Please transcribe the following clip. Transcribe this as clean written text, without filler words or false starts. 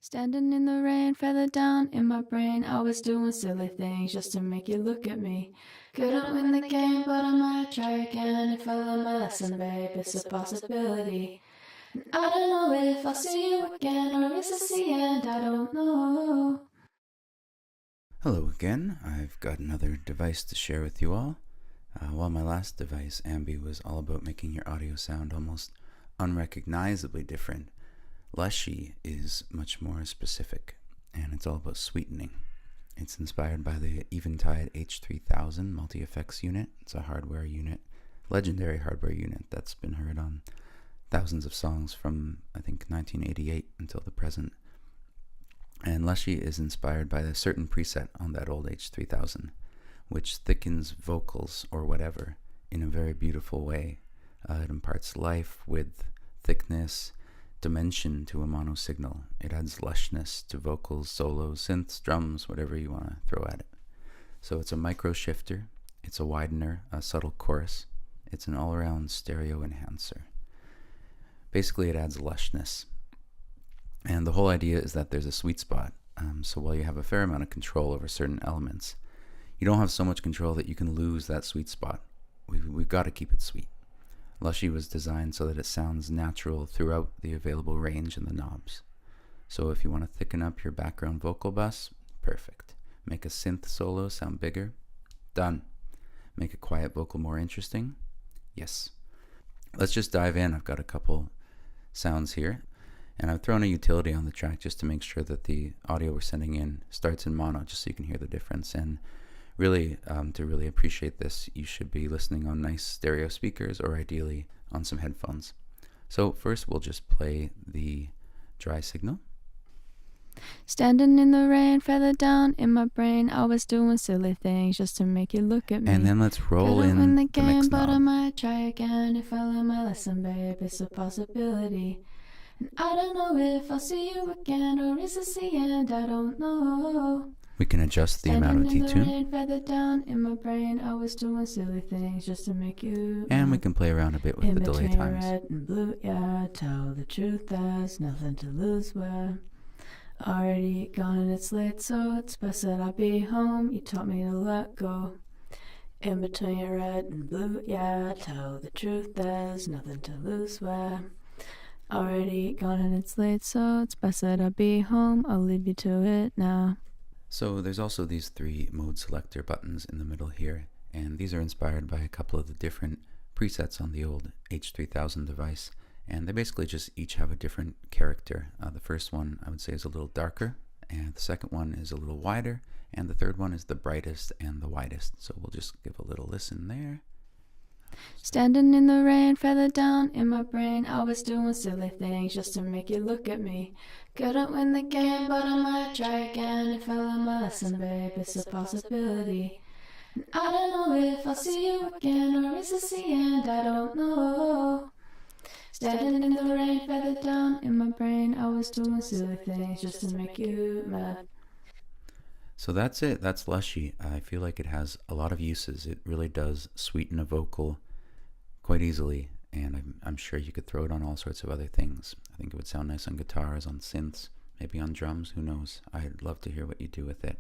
Standing in the rain, feather down in my brain. I was doing silly things just to make you look at me. Couldn't win the game, but I might try again. If I learn my lesson, babe, it's a possibility. And I don't know if I'll see you again, or is this the end? I don't know. Hello again. I've got another device to share with you all. While my last device, Ambi, was all about making your audio sound almost unrecognizably different, Lushie is much more specific, and it's all about sweetening. It's inspired by the Eventide H3000 multi-effects unit. It's a hardware unit, legendary hardware unit that's been heard on thousands of songs from, I think, 1988 until the present. And Lushie is inspired by a certain preset on that old H3000, which thickens vocals or whatever in a very beautiful way. It imparts life, width, thickness, dimension to a mono signal. It adds lushness to vocals, solos, synths, drums, whatever you want to throw at it. So it's a micro shifter, it's a widener, a subtle chorus, it's an all-around stereo enhancer. Basically, it adds lushness. And the whole idea is that there's a sweet spot. So while you have a fair amount of control over certain elements, you don't have so much control that you can lose that sweet spot. We've got to keep it sweet. Lushie was designed so that it sounds natural throughout the available range in the knobs. So if you want to thicken up your background vocal bus, perfect. Make a synth solo sound bigger, done. Make a quiet vocal more interesting, yes. Let's just dive in. I've got a couple sounds here, and I've thrown a utility on the track just to make sure that the audio we're sending in starts in mono, just so you can hear the difference. And really, to really appreciate this, you should be listening on nice stereo speakers, or ideally on some headphones. So first we'll just play the dry signal. Standing in the rain, feather down in my brain. I was doing silly things just to make you look at me. And then let's roll in win the game, mix but I knob. might try again. If I learn my lesson, babe, it's a possibility. And I don't know if I'll see you again, or is this the end? I don't know. We can adjust the amount of detune. Feather down in my brain. I was doing silly things just to make you. And we can play around a bit with the delay times. Red and blue, yeah, tell the truth, there's nothing to lose. We're already gone and it's late, so it's best that I be home. You taught me to let go. In between your red and blue, yeah, tell the truth, there's nothing to lose. We're already gone and it's late, so it's best that I be home. I'll leave you to it now. So there's also these three mode selector buttons in the middle here, and these are inspired by a couple of the different presets on the old H3000 device, and they basically just each have a different character. The first one I would say is a little darker, and the second one is a little wider, and the third one is the brightest and the widest. So we'll just give a little listen there. Standing in the rain, feather down in my brain. I was doing silly things just to make you look at me. Couldn't win the game, but I might try again. If I learn my lesson, babe, it's a possibility. And I don't know if I'll see you again, or is this the end? I don't know. Standing in the rain, feather down in my brain. I was doing silly things just to make you mad. So that's it. That's Lushie. I feel like it has a lot of uses. It really does sweeten a vocal quite easily, and I'm sure you could throw it on all sorts of other things. I think it would sound nice on guitars, on synths, maybe on drums, who knows. I'd love to hear what you do with it.